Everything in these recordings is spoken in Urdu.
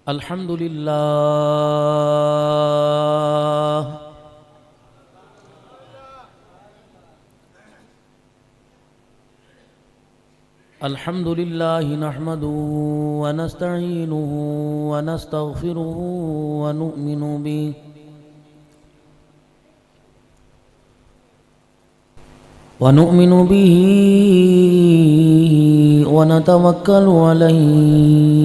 الحمد لله الحمد لله نحمده ونستعينه ونستغفره ونؤمن به ونتوكل عليه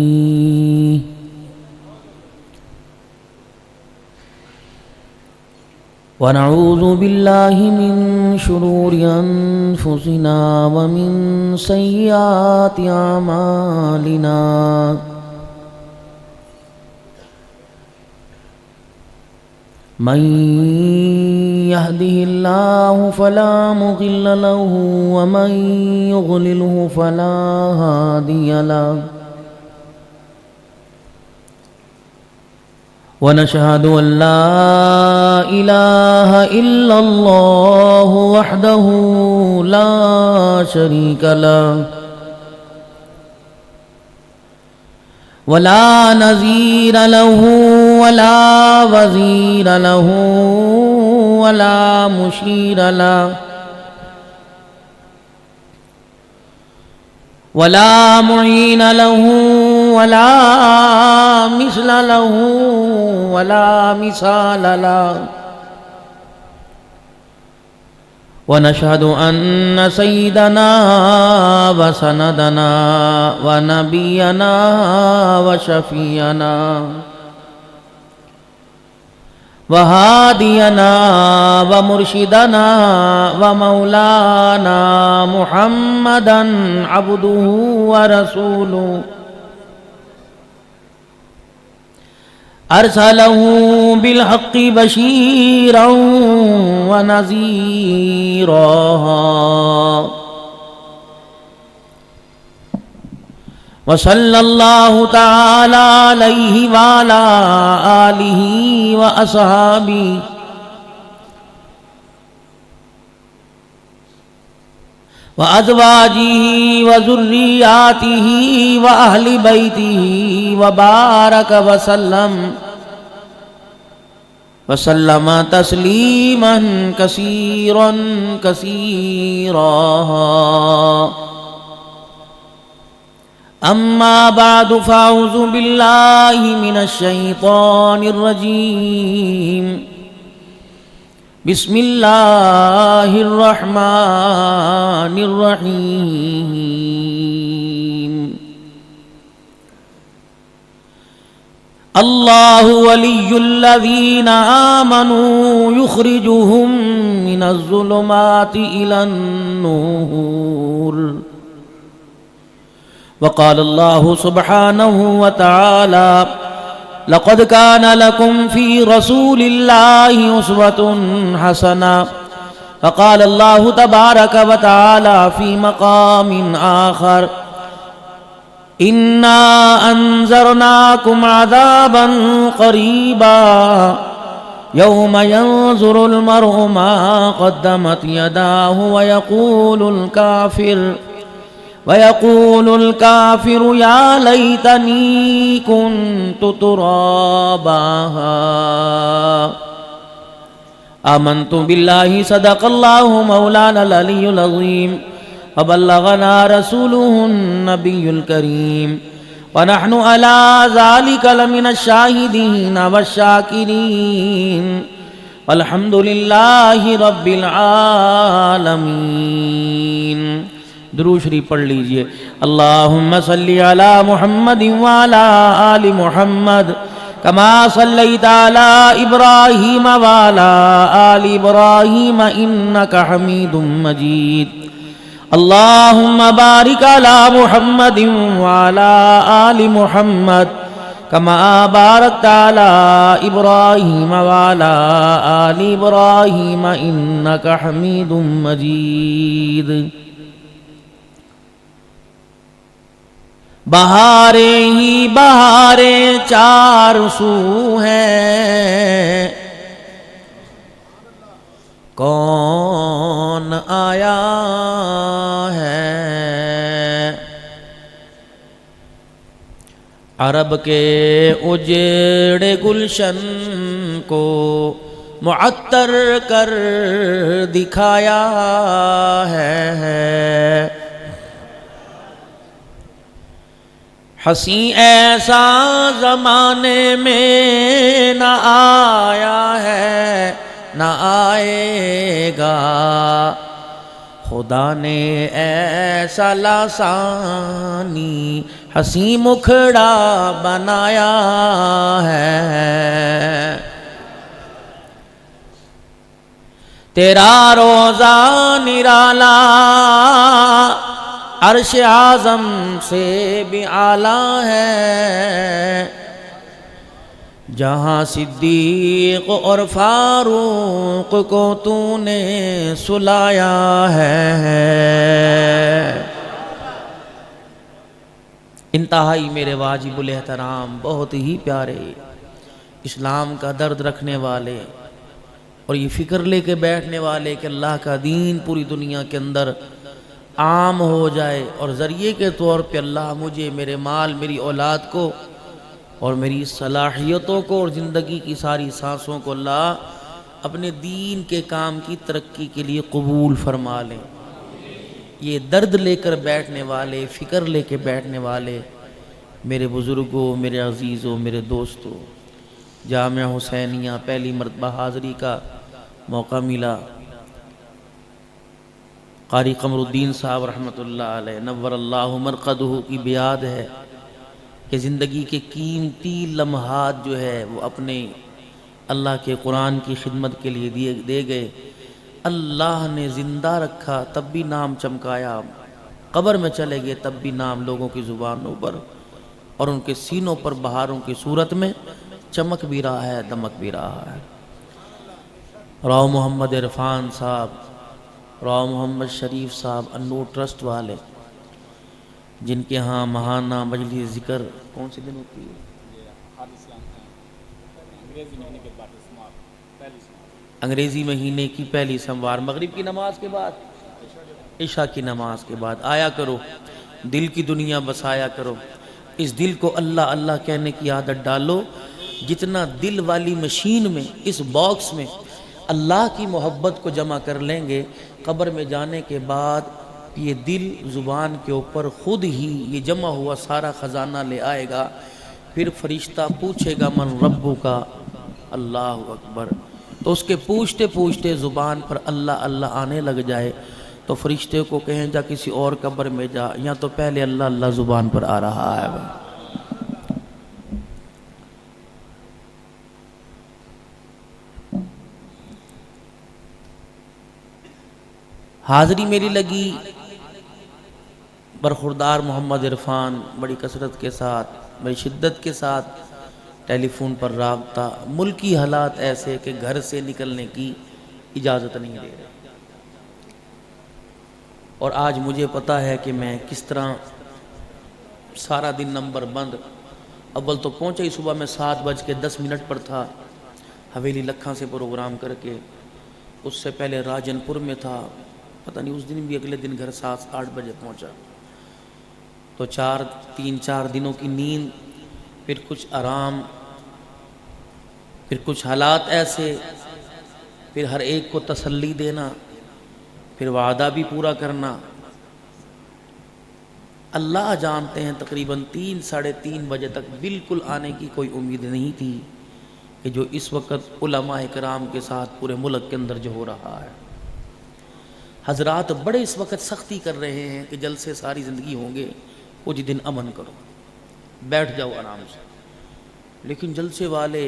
ونعوذ بالله من شرور أنفسنا ومن سيئات أعمالنا من يهده الله فلا مضل له ومن يضلله فلا هادي له ونشهد أن لا إله إلا الله وحده لا شريك له ولا نظير له ولا وزير له ولا مشير له ولا معين له ولا مثل له ولا مثال له ونشهد أن سيدنا وسندنا ونبينا وشفينا وهادينا ومرشدنا ومولانا محمدا عبده ورسوله أرسله بالحق بشيرا ونذيرا وصلى الله تعالى عليه وعلى آله وأصحابه وأزواجه وذرياته وأهل بيته وبارك وسلم تسليما كثيرا كثيرا أما بعد فأعوذ بالله من الشيطان الرجيم بسم الله الرحمن الرحيم الله ولي الذين آمنوا يخرجهم من الظلمات إلى النور وقال الله سبحانه وتعالى لقد كان لكم في رسول الله أسوة حسنة وقال الله تبارك وتعالى في مقام آخر إنا أنذرناكم عذابا قريبا يوم ينظر المرء ما قدمت يداه ويقول الكافر يا ليتني كنت ترابا آمنت بالله صدق الله مولانا العلي العظيم وبلغنا رسوله النبي الكريم ونحن على ذلك لمن الشاهدين والشاكرين والحمد لله رب العالمين. درود شریف پڑھ لیجئے. اللہم صلی علی محمد وعلی آل محمد کما صلیت علی ابراہیم وعلی آل ابراہیم انک حمید مجید. اللہم بارک علی محمد وعلی آل محمد کما بارکت علی ابراہیم وعلی آل ابراہیم انک حمید مجید. بہاریں ہی بہاریں چار سو ہیں کون آیا ہے عرب کے اجڑے گلشن کو معطر کر دکھایا ہے، حسین ایسا زمانے میں نہ آیا ہے نہ آئے گا، خدا نے ایسا لاسانی حسین مکھڑا بنایا ہے، تیرا روزہ نرالا عرش اعظم سے بھی اعلیٰ ہے، جہاں صدیق اور فاروق کو تو نے سلایا ہے۔ انتہائی میرے واجب الاحترام، بہت ہی پیارے، اسلام کا درد رکھنے والے اور یہ فکر لے کے بیٹھنے والے کہ اللہ کا دین پوری دنیا کے اندر عام ہو جائے، اور ذریعے کے طور پہ اللہ مجھے، میرے مال، میری اولاد کو اور میری صلاحیتوں کو اور زندگی کی ساری سانسوں کو اللہ اپنے دین کے کام کی ترقی کے لیے قبول فرما لیں۔ یہ درد لے کر بیٹھنے والے، فکر لے کے بیٹھنے والے میرے بزرگوں، میرے عزیزوں، میرے دوستوں، جامعہ حسینیہ پہلی مرتبہ حاضری کا موقع ملا، قاری قمر الدین صاحب رحمۃ اللہ علیہ نور اللہ مرقدہ کی بیاد ہے کہ زندگی کے قیمتی لمحات جو ہے وہ اپنے اللہ کے قرآن کی خدمت کے لیے دے گئے، اللہ نے زندہ رکھا تب بھی نام چمکایا، قبر میں چلے گئے تب بھی نام لوگوں کی زبانوں پر اور ان کے سینوں پر بہاروں کی صورت میں چمک بھی رہا ہے، دمک بھی رہا ہے۔ راؤ محمد عرفان صاحب، راؤ محمد شریف صاحب، انور ٹرسٹ والے، جن کے ہاں ماہانہ مجلس ذکر کون سے دن ہوتی ہے؟ انگریزی مہینے کی پہلی سموار، مغرب کی نماز کے بعد، عشاء کی نماز کے بعد آیا کرو، دل کی دنیا بسایا کرو، اس دل کو اللہ اللہ کہنے کی عادت ڈالو، جتنا دل والی مشین میں، اس باکس میں اللہ کی محبت کو جمع کر لیں گے، قبر میں جانے کے بعد یہ دل زبان کے اوپر خود ہی یہ جمع ہوا سارا خزانہ لے آئے گا، پھر فرشتہ پوچھے گا من ربو کا، اللہ اکبر، تو اس کے پوچھتے پوچھتے زبان پر اللہ اللہ آنے لگ جائے تو فرشتے کو کہیں جا کسی اور قبر میں جا، یا تو پہلے اللہ اللہ زبان پر آ رہا ہے۔ حاضری میری لگی، برخوردار محمد عرفان بڑی کثرت کے ساتھ، بڑی شدت کے ساتھ ٹیلی فون پر رابطہ، ملکی حالات ایسے کہ گھر سے نکلنے کی اجازت نہیں دے رہے، اور آج مجھے پتا ہے کہ میں کس طرح سارا دن نمبر بند، اول تو پہنچا ہی صبح میں 7:10 پر تھا، حویلی لکھاں سے پروگرام کر کے، اس سے پہلے راجن پور میں تھا، پتہ نہیں اس دن بھی اگلے دن گھر 7-8 بجے پہنچا، تو 3-4 دنوں کی نیند، پھر کچھ آرام، پھر کچھ حالات ایسے، پھر ہر ایک کو تسلی دینا، پھر وعدہ بھی پورا کرنا، اللہ جانتے ہیں تقریباً 3-3:30 بجے تک بالکل آنے کی کوئی امید نہیں تھی کہ جو اس وقت علماء کرام کے ساتھ پورے ملک کے اندر جو ہو رہا ہے، حضرات بڑے اس وقت سختی کر رہے ہیں کہ جلسے ساری زندگی ہوں گے، کچھ دن امن کرو، بیٹھ جاؤ آرام سے، لیکن جلسے والے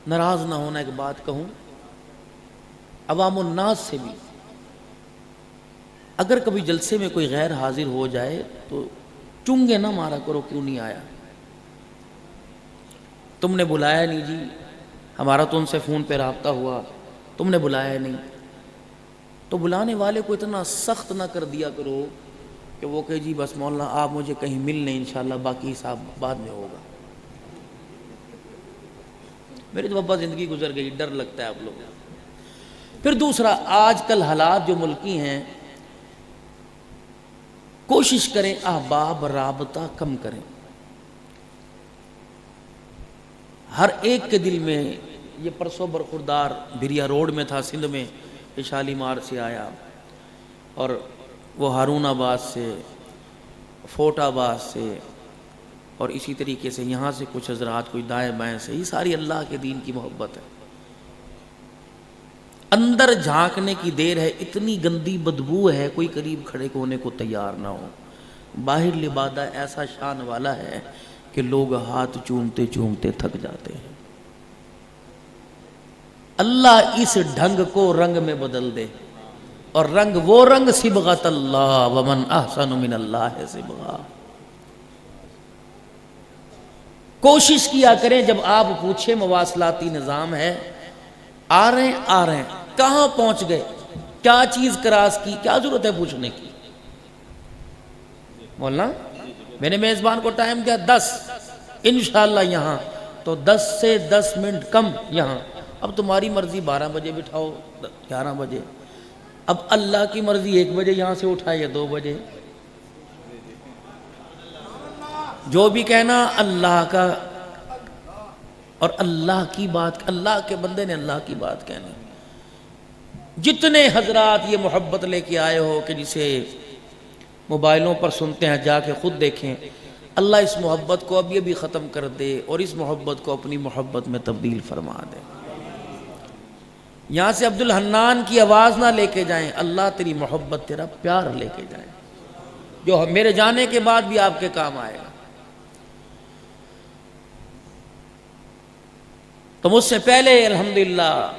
ناراض نہ ہونا، ایک بات کہوں، عوام الناس سے بھی اگر کبھی جلسے میں کوئی غیر حاضر ہو جائے تو چنگے نہ مارا کرو کیوں نہیں آیا، تم نے بلایا نہیں جی، ہمارا تو ان سے فون پہ رابطہ ہوا، تم نے بلایا نہیں، تو بلانے والے کو اتنا سخت نہ کر دیا کرو کہ وہ کہے جی بس مولانا آپ مجھے کہیں مل لیں، انشاءاللہ باقی حساب بعد میں ہوگا۔ میری تو ابا زندگی گزر گئی، ڈر لگتا ہے آپ لوگوں۔ پھر دوسرا، آج کل حالات جو ملکی ہیں، کوشش کریں احباب رابطہ کم کریں، ہر ایک کے دل میں یہ پرسوں برخوردار بھریا روڈ میں تھا سندھ میں، یہ شالیمار سے آیا اور وہ ہارون آباد سے، فورٹ آباد سے، اور اسی طریقے سے یہاں سے کچھ حضرات کوئی دائیں بائیں سے، یہ ساری اللہ کے دین کی محبت ہے۔ اندر جھانکنے کی دیر ہے، اتنی گندی بدبو ہے کوئی قریب کھڑے ہونے کو تیار نہ ہو۔ باہر لبادہ ایسا شان والا ہے کہ لوگ ہاتھ چومتے چومتے تھک جاتے ہیں۔ اللہ اس ڈھنگ کو رنگ میں بدل دے، اور رنگ وہ رنگ صبغۃ اللہ ومن احسن من اللہ صبغہ۔ کوشش کیا کریں جب آپ پوچھیں مواصلاتی نظام ہے، آ رہے ہیں کہاں پہنچ گئے، کیا چیز کراس کی، کیا ضرورت ہے پوچھنے کی؟ مولانا میں نے میزبان کو ٹائم دیا 10، انشاءاللہ یہاں تو 10 سے 10 منٹ کم یہاں۔ اب تمہاری مرضی 12 بجے بٹھاؤ، 11 بجے، اب اللہ کی مرضی 1 بجے یہاں سے اٹھائے یا 2 بجے، جو بھی کہنا اللہ کا، اور اللہ کی بات، اللہ کے بندے نے اللہ کی بات کہنی۔ جتنے حضرات یہ محبت لے کے آئے ہو کہ جسے موبائلوں پر سنتے ہیں، جا کے خود دیکھیں، اللہ اس محبت کو ابھی ابھی ختم کر دے اور اس محبت کو اپنی محبت میں تبدیل فرما دے۔ یہاں سے عبد الحنان کی آواز نہ لے کے جائیں، اللہ تیری محبت تیرا پیار لے کے جائیں، جو میرے جانے کے بعد بھی آپ کے کام آئے گا۔ تو مجھ سے پہلے الحمدللہ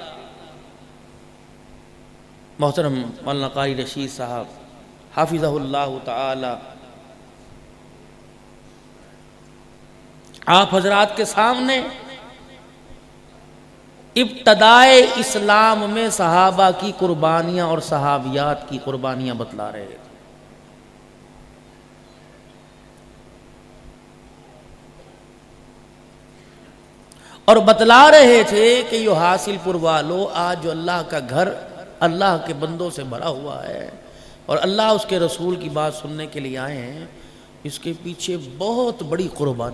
محترم مولانا قاری رشید صاحب حافظہ اللہ تعالی، آپ حضرات کے سامنے ابتدائے اسلام میں صحابہ کی قربانیاں اور صحابیات کی قربانیاں بتلا رہے تھے۔ اور بتلا رہے تھے کہ یہ حاصل پور والو، آج جو اللہ کا گھر اللہ کے بندوں سے بھرا ہوا ہے اور اللہ اس کے رسول کی بات سننے کے لیے آئے ہیں، اس کے پیچھے بہت بڑی قربانی